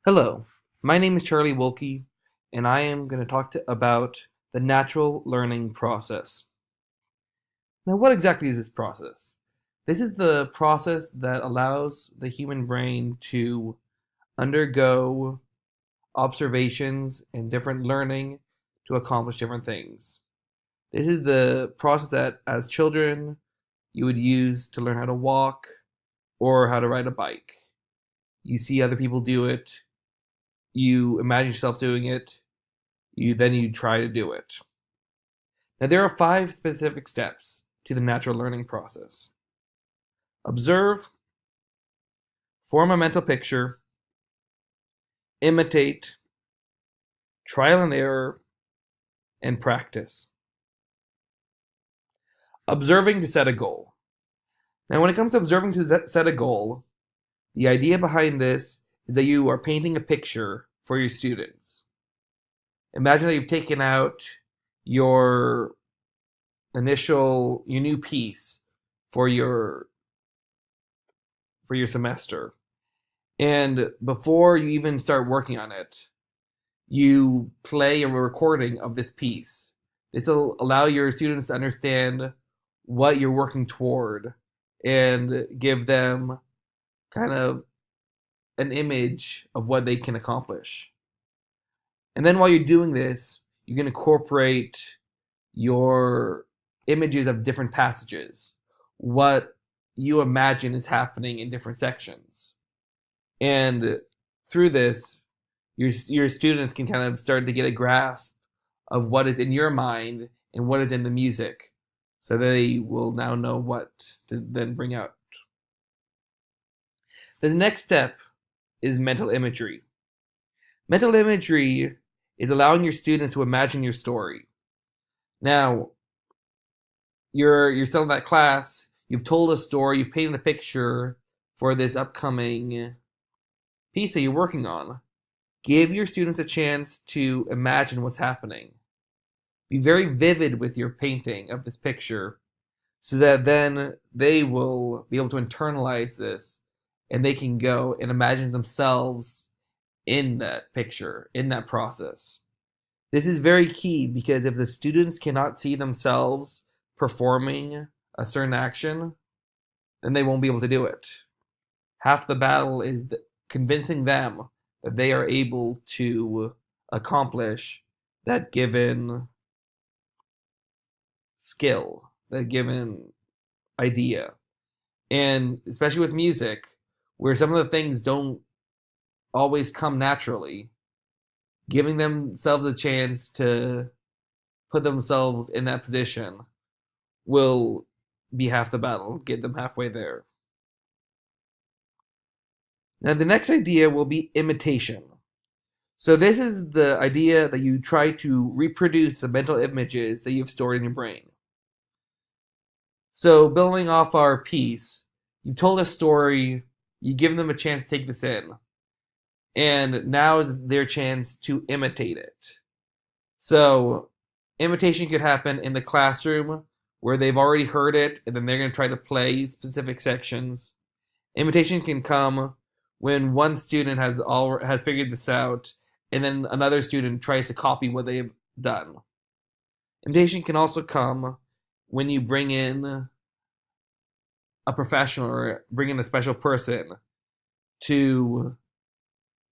Hello, my name is Charlie Wulke, and I am going to talk about the natural learning process. Now, what exactly is this process? This is the process that allows the human brain to undergo observations and different learning to accomplish different things. This is the process that, as children, you would use to learn how to walk or how to ride a bike. You see other people do it, you imagine yourself doing it, you try to do it. Now there are 5 specific steps to the natural learning process. Observe, form a mental picture, imitate, trial and error, and practice. Observing to set a goal. Now when it comes to observing to set a goal, the idea behind this is that you are painting a picture for your students. Imagine that you've taken out your your new piece for your semester. And before you even start working on it, you play a recording of this piece. This will allow your students to understand what you're working toward and give them kind of an image of what they can accomplish. And then while you're doing this, you can incorporate your images of different passages, what you imagine is happening in different sections. And through this, your students can kind of start to get a grasp of what is in your mind and what is in the music, so they will now know what to then bring out. The next step is mental imagery. Mental imagery is allowing your students to imagine your story. Now, you're still in that class, you've told a story, you've painted a picture for this upcoming piece that you're working on. Give your students a chance to imagine what's happening. Be very vivid with your painting of this picture so that then they will be able to internalize this and they can go and imagine themselves in that picture, in that process. This is very key because if the students cannot see themselves performing a certain action, then they won't be able to do it. Half the battle is convincing them that they are able to accomplish that given skill, that given idea. And especially with music, where some of the things don't always come naturally, giving themselves a chance to put themselves in that position will be half the battle, get them halfway there. Now, the next idea will be imitation. So, this is the idea that you try to reproduce the mental images that you've stored in your brain. So, building off our piece, you've told a story, you give them a chance to take this in, and now is their chance to imitate it. So, imitation could happen in the classroom where they've already heard it and then they're going to try to play specific sections. Imitation can come when one student has figured this out and then another student tries to copy what they've done. Imitation can also come when you bring in a professional or bring in a special person to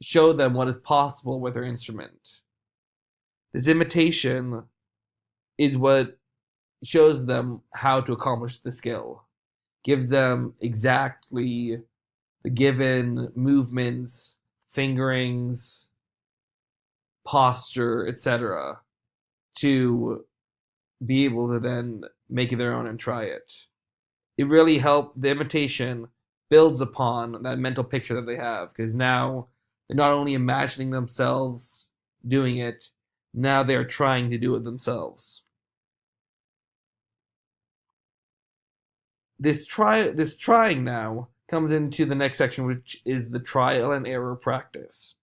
show them what is possible with their instrument. This imitation is what shows them how to accomplish the skill, gives them exactly the given movements, fingerings, posture, etc., to be able to then make it their own and try it. It really helped. The imitation builds upon that mental picture that they have, because now they're not only imagining themselves doing it, now they're trying to do it themselves. This trying now comes into the next section, which is the trial and error practice.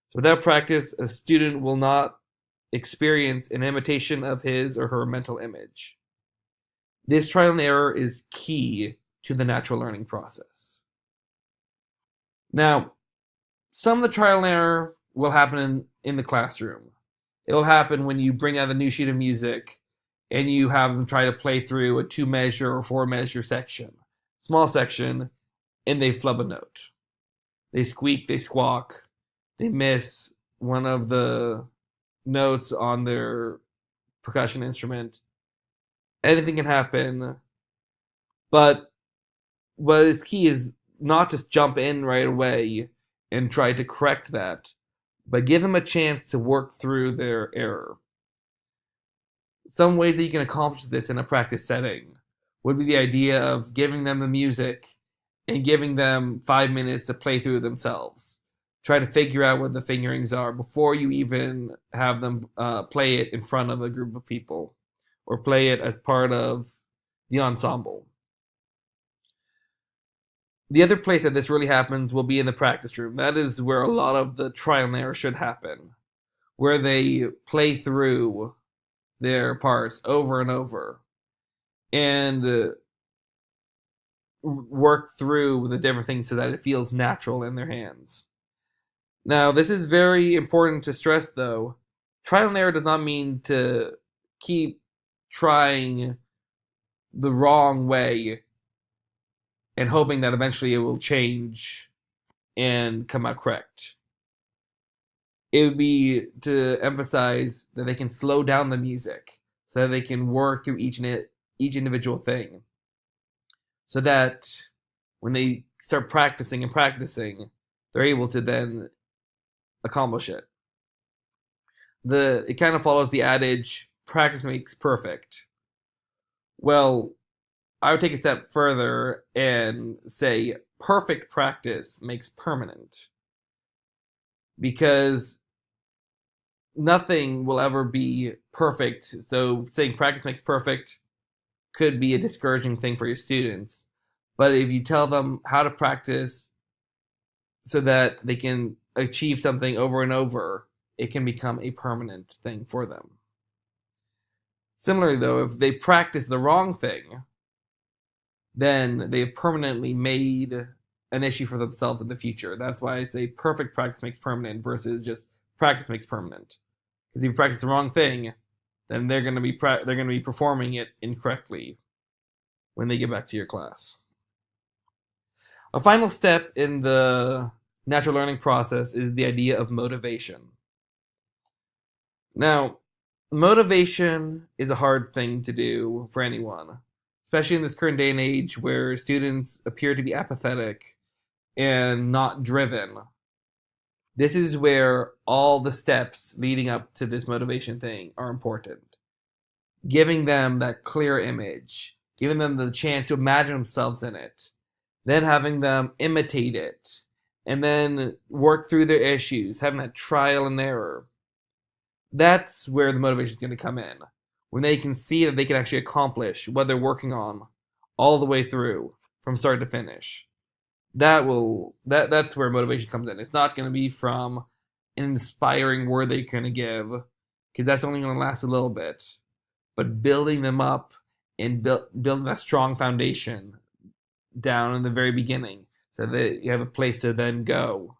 So without practice, a student will not experience an imitation of his or her mental image. This trial and error is key to the natural learning process. Now, Some of the trial and error will happen in the classroom. It will happen when you bring out a new sheet of music and you have them try to play through a 2-measure or 4-measure section, small section, and they flub a note. They squeak, they squawk, they miss one of the notes on their percussion instrument. Anything can happen, but what is key is not just jump in right away and try to correct that, but give them a chance to work through their error. Some ways that you can accomplish this in a practice setting would be the idea of giving them the music and giving them 5 minutes to play through themselves. Try to figure out what the fingerings are before you even have them play it in front of a group of people or play it as part of the ensemble. The other place that this really happens will be in the practice room. That is where a lot of the trial and error should happen, where they play through their parts over and over and work through the different things so that it feels natural in their hands. Now, this is very important to stress, though. Trial and error does not mean to keep trying the wrong way and hoping that eventually it will change and come out correct. It would be to emphasize that they can slow down the music so that they can work through each individual thing. So that when they start practicing, they're able to then accomplish it. It kind of follows the adage, practice makes perfect. Well, I would take a step further and say perfect practice makes permanent. Because nothing will ever be perfect. So saying practice makes perfect could be a discouraging thing for your students. But if you tell them how to practice so that they can achieve something over and over, it can become a permanent thing for them. Similarly, though, if they practice the wrong thing, then they've permanently made an issue for themselves in the future. That's why I say perfect practice makes permanent versus just practice makes permanent. Because if you practice the wrong thing, then they're going to be performing it incorrectly when they get back to your class. A final step in the natural learning process is the idea of motivation. Now, motivation is a hard thing to do for anyone, especially in this current day and age where students appear to be apathetic and not driven. This is where all the steps leading up to this motivation thing are important. Giving them that clear image, giving them the chance to imagine themselves in it, then having them imitate it, and then work through their issues, having that trial and error. That's where the motivation is going to come in. When they can see that they can actually accomplish what they're working on all the way through, from start to finish. That's where motivation comes in. It's not going to be from an inspiring word they're going to give, because that's only going to last a little bit. But building them up and building that strong foundation down in the very beginning so that you have a place to then go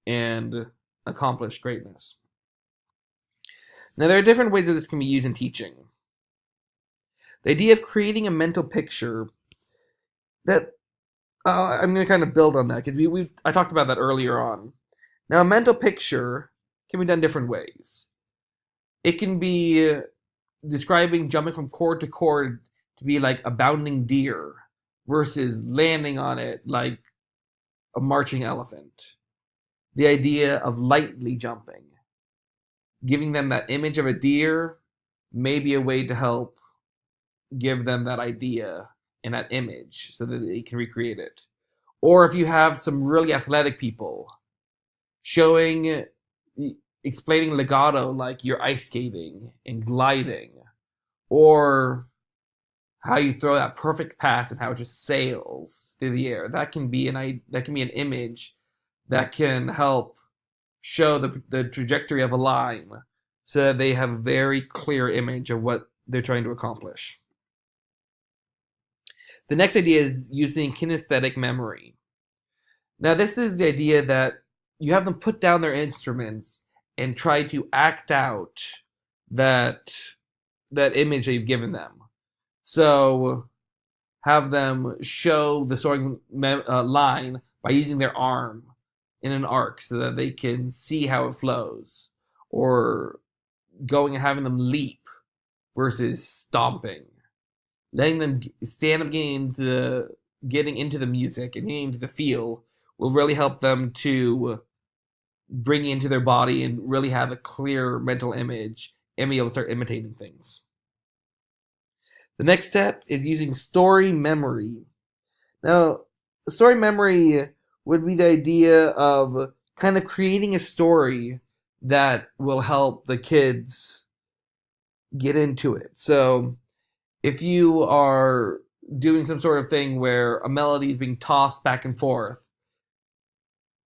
and accomplish greatness. Now, there are different ways that this can be used in teaching. The idea of creating a mental picture that I'm going to kind of build on that because I talked about that earlier on. Now, a mental picture can be done different ways. It can be describing jumping from cord to cord to be like a bounding deer versus landing on it like a marching elephant. The idea of lightly jumping. Giving them that image of a deer may be a way to help give them that idea and that image so that they can recreate it. Or if you have some really athletic people explaining legato like you're ice skating and gliding, or how you throw that perfect pass and how it just sails through the air. That can be an image that can help show the trajectory of a line so that they have a very clear image of what they're trying to accomplish. The next idea is using kinesthetic memory. Now, this is the idea that you have them put down their instruments and try to act out that image that you've given them. So have them show the soaring line by using their arm in an arc so that they can see how it flows, or going and having them leap versus stomping. Letting them stand up, getting into the music and getting into the feel will really help them to bring it into their body and really have a clear mental image and be able to start imitating things. The next step is using story memory. Now, story memory would be the idea of kind of creating a story that will help the kids get into it. So if you are doing some sort of thing where a melody is being tossed back and forth,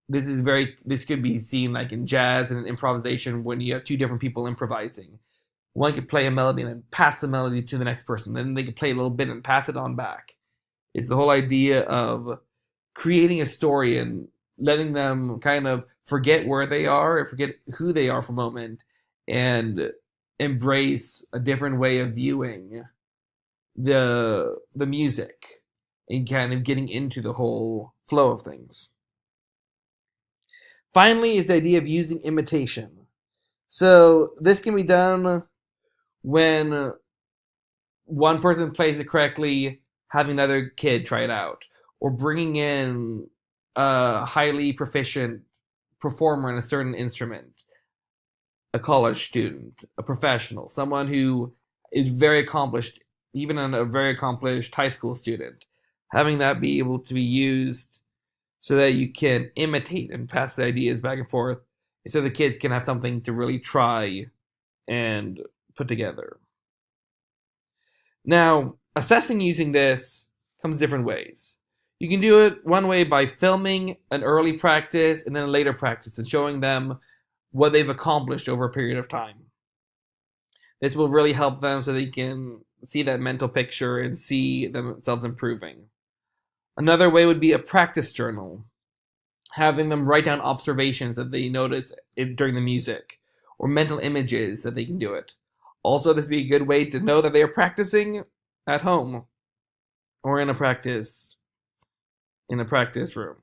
this could be seen like in jazz and in improvisation when you have two different people improvising. One could play a melody and then pass the melody to the next person. Then they could play a little bit and pass it on back. It's the whole idea of creating a story and letting them kind of forget where they are or forget who they are for a moment and embrace a different way of viewing the music and kind of getting into the whole flow of things. Finally is the idea of using imitation. So this can be done when one person plays it correctly, having another kid try it out, or bringing in a highly proficient performer in a certain instrument, a college student, a professional, someone who is very accomplished, even a very accomplished high school student, having that be able to be used so that you can imitate and pass the ideas back and forth, so the kids can have something to really try and put together. Now, assessing using this comes different ways. You can do it one way by filming an early practice and then a later practice and showing them what they've accomplished over a period of time. This will really help them so they can see that mental picture and see themselves improving. Another way would be a practice journal, having them write down observations that they notice during the music, or mental images that they can do it. Also, this would be a good way to know that they are practicing at home or in a practice room.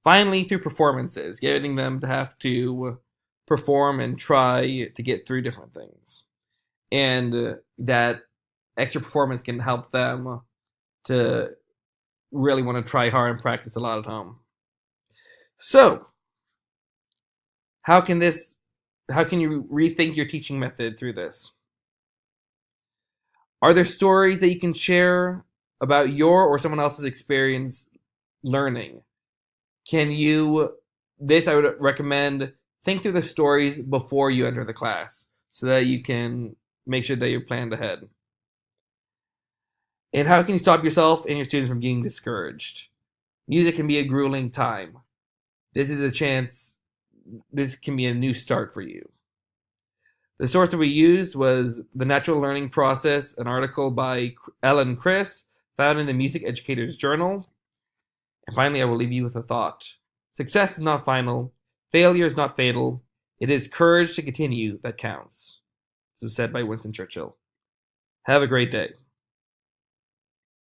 Finally, through performances, getting them to have to perform and try to get through different things. And that extra performance can help them to really want to try hard and practice a lot at home. So, how can you rethink your teaching method through this? Are there stories that you can share about your or someone else's experience learning? I would recommend, think through the stories before you enter the class so that you can make sure that you're planned ahead. And how can you stop yourself and your students from getting discouraged? Music can be a grueling time. This is a chance. This can be a new start for you. The source that we used was The Natural Learning Process, an article by Ellen Chris, found in the Music Educators Journal. And finally, I will leave you with a thought. Success is not final. Failure is not fatal. It is courage to continue that counts. This was said by Winston Churchill. Have a great day.